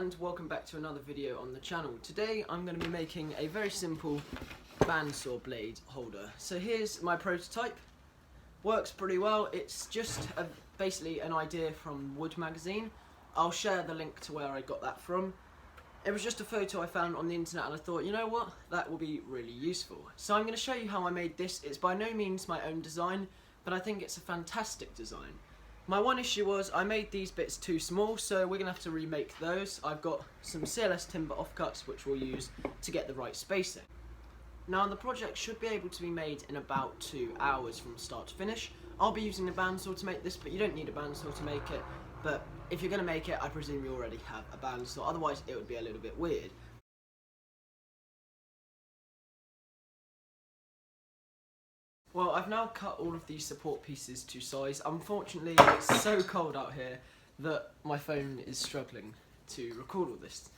and welcome back to another video on the channel. Today I'm going to be making a very simple bandsaw blade holder. So here's my prototype. Works pretty well. It's just basically an idea from Wood magazine. I'll share the link to where I got that from. It was just a photo I found on the internet and I thought, you know what, that will be really useful. So I'm going to show you how I made this. It's by no means my own design, but I think it's a fantastic design. My one issue was I made these bits too small, so we're going to have to remake those. I've got some CLS timber offcuts which we'll use to get the right spacing. Now the project should be able to be made in about 2 hours from start to finish. I'll be using a bandsaw to make this, but you don't need a bandsaw to make it. But if you're going to make it, I presume you already have a bandsaw, otherwise it would be a little bit weird. Well, I've now cut all of these support pieces to size. Unfortunately, it's so cold out here that my phone is struggling to record all this.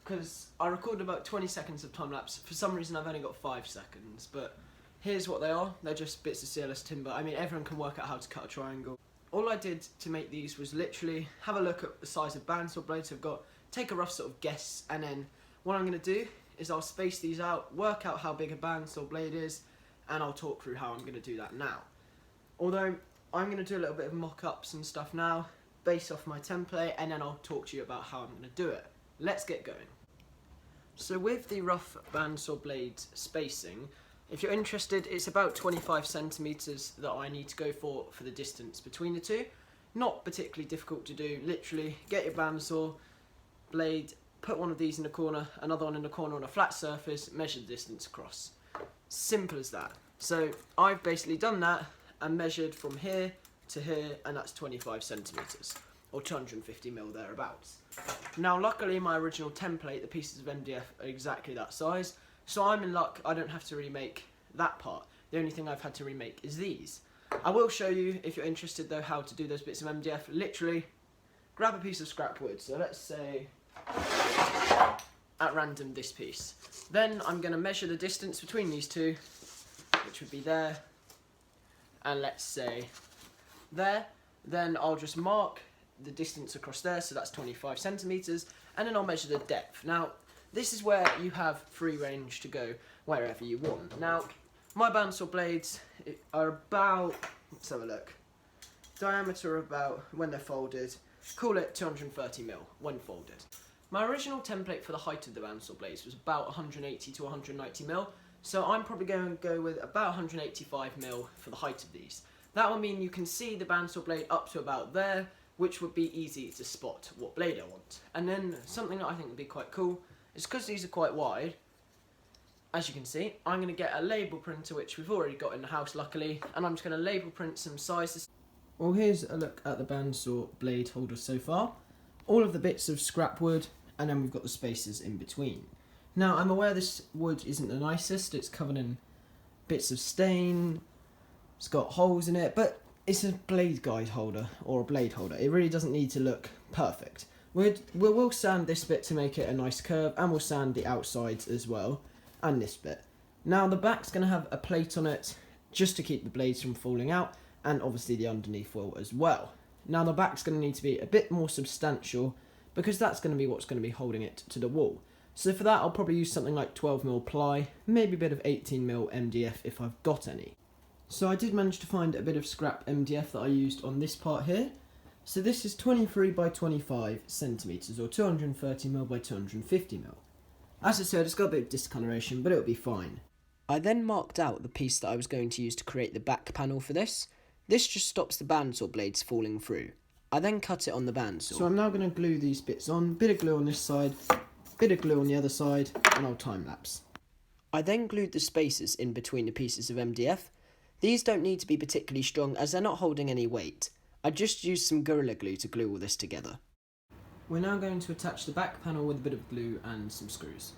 Because I recorded about 20 seconds of time-lapse. For some reason, I've only got 5 seconds. But here's what they are. They're just bits of CLS timber. I mean, everyone can work out how to cut a triangle. All I did to make these was literally have a look at the size of bandsaw blades I've got, take a rough sort of guess, and then what I'm going to do is I'll space these out, work out how big a bandsaw blade is, and I'll talk through how I'm going to do that now. Although I'm going to do a little bit of mock-ups and stuff now based off my template, and then I'll talk to you about how I'm going to do it. Let's get going. So with the rough bandsaw blade spacing, if you're interested, it's about 25 centimeters that I need to go for the distance between the two. Not particularly difficult to do. Literally get your bandsaw blade, put one of these in the corner, another one in the corner on a flat surface, measure the distance across. Simple as that. So I've basically done that and measured from here to here, and that's 25 centimeters or 250 mil thereabouts. Now luckily my original template, the pieces of MDF, are exactly that size, so I'm in luck. I don't have to remake that part. The only thing I've had to remake is these. I will show you, if you're interested though, how to do those bits of MDF. Literally grab a piece of scrap wood, so let's say at random this piece. Then I'm going to measure the distance between these two, which would be there, and let's say there. Then I'll just mark the distance across there, so that's 25 centimeters, and then I'll measure the depth. Now this is where you have free range to go wherever you want. Now my bandsaw blades are about, let's have a look, diameter about, when they're folded, call it 230 mil when folded. My original template for the height of the bandsaw blades was about 180 to 190 mil, so I'm probably going to go with about 185 mil for the height of these. That will mean you can see the bandsaw blade up to about there, which would be easy to spot what blade I want. And then something that I think would be quite cool is, because these are quite wide, as you can see, I'm going to get a label printer, which we've already got in the house luckily, and I'm just going to label print some sizes. Well, here's a look at the bandsaw blade holder so far. All of the bits of scrap wood, and then we've got the spaces in between. Now I'm aware this wood isn't the nicest, it's covered in bits of stain, it's got holes in it, but it's a blade guide holder, or a blade holder. It really doesn't need to look perfect. We'll sand this bit to make it a nice curve, and we'll sand the outsides as well, and this bit. Now the back's going to have a plate on it, just to keep the blades from falling out, and obviously the underneath will as well. Now the back's going to need to be a bit more substantial, because that's going to be what's going to be holding it to the wall. So for that I'll probably use something like 12mm ply, maybe a bit of 18mm MDF if I've got any. So I did manage to find a bit of scrap MDF that I used on this part here. So this is 23 by 25 centimeters, or 230mm by 250mm. As I said, it's got a bit of discoloration, but it'll be fine. I then marked out the piece that I was going to use to create the back panel for this. This just stops the bandsaw blades falling through. I then cut it on the bandsaw. So I'm now going to glue these bits on, bit of glue on this side, bit of glue on the other side, and I'll time lapse. I then glued the spacers in between the pieces of MDF. These don't need to be particularly strong as they're not holding any weight. I just used some Gorilla Glue to glue all this together. We're now going to attach the back panel with a bit of glue and some screws.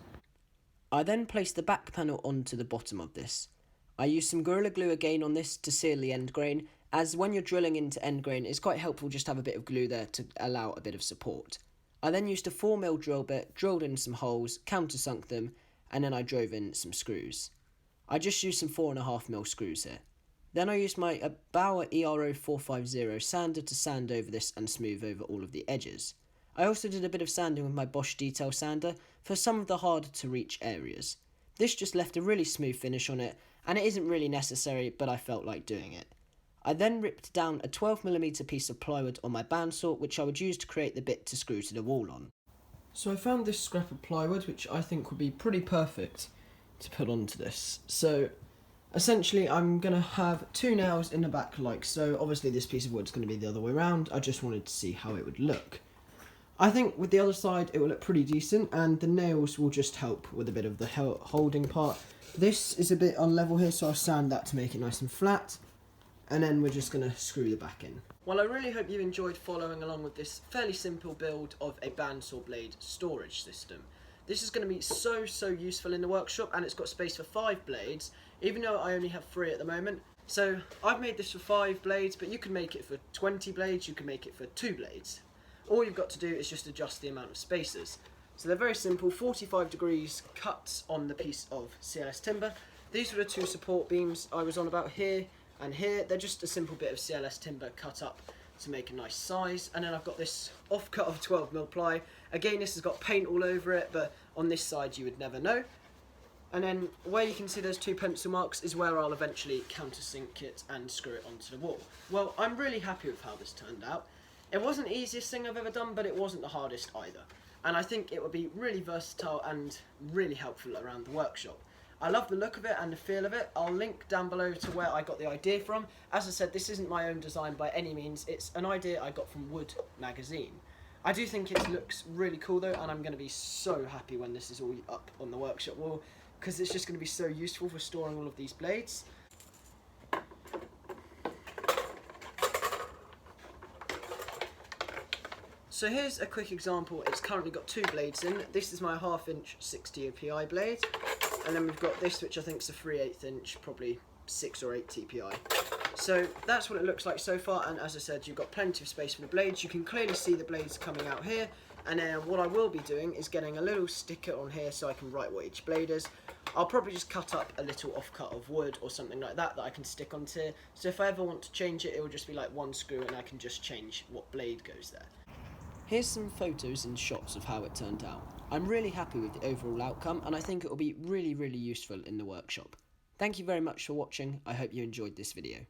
I then placed the back panel onto the bottom of this. I used some Gorilla Glue again on this to seal the end grain, as when you're drilling into end grain it's quite helpful just to have a bit of glue there to allow a bit of support. I then used a 4mm drill bit, drilled in some holes, countersunk them, and then I drove in some screws. I just used some 4.5mm screws here. Then I used my Bauer ERO 450 sander to sand over this and smooth over all of the edges. I also did a bit of sanding with my Bosch detail sander for some of the harder to reach areas. This just left a really smooth finish on it, and it isn't really necessary, but I felt like doing it. I then ripped down a 12mm piece of plywood on my bandsaw, which I would use to create the bit to screw to the wall on. So I found this scrap of plywood, which I think would be pretty perfect to put onto this. So essentially I'm going to have 2 nails in the back like so. Obviously this piece of wood's going to be the other way around. I just wanted to see how it would look. I think with the other side it will look pretty decent, and the nails will just help with a bit of the holding part. This is a bit unlevel here, so I'll sand that to make it nice and flat, and then we're just going to screw the back in. Well, I really hope you enjoyed following along with this fairly simple build of a bandsaw blade storage system. This is going to be so useful in the workshop, and it's got space for 5 blades, even though I only have 3 at the moment. So I've made this for 5 blades, but you can make it for 20 blades, you can make it for 2 blades. All you've got to do is just adjust the amount of spacers. So they're very simple, 45 degrees cuts on the piece of CLS timber. These were the 2 support beams I was on about here and here. They're just a simple bit of CLS timber cut up to make a nice size. And then I've got this offcut of 12mm ply. Again, this has got paint all over it, but on this side you would never know. And then where you can see those 2 pencil marks is where I'll eventually countersink it and screw it onto the wall. Well, I'm really happy with how this turned out. It wasn't the easiest thing I've ever done, but it wasn't the hardest either. And I think it would be really versatile and really helpful around the workshop. I love the look of it and the feel of it. I'll link down below to where I got the idea from. As I said, this isn't my own design by any means. It's an idea I got from Wood magazine. I do think it looks really cool though, and I'm going to be so happy when this is all up on the workshop wall, because it's just going to be so useful for storing all of these blades. So here's a quick example. It's currently got 2 blades in. This is my 1/2 inch 60 TPI blade, and then we've got this, which I think is a 3/8 inch, probably 6 or 8 TPI. So that's what it looks like so far, and as I said, you've got plenty of space for the blades. You can clearly see the blades coming out here, and then what I will be doing is getting a little sticker on here so I can write what each blade is. I'll probably just cut up a little offcut of wood or something like that I can stick onto here. So if I ever want to change it, it will just be like 1 screw, and I can just change what blade goes there. Here's some photos and shots of how it turned out. I'm really happy with the overall outcome, and I think it will be really useful in the workshop. Thank you very much for watching. I hope you enjoyed this video.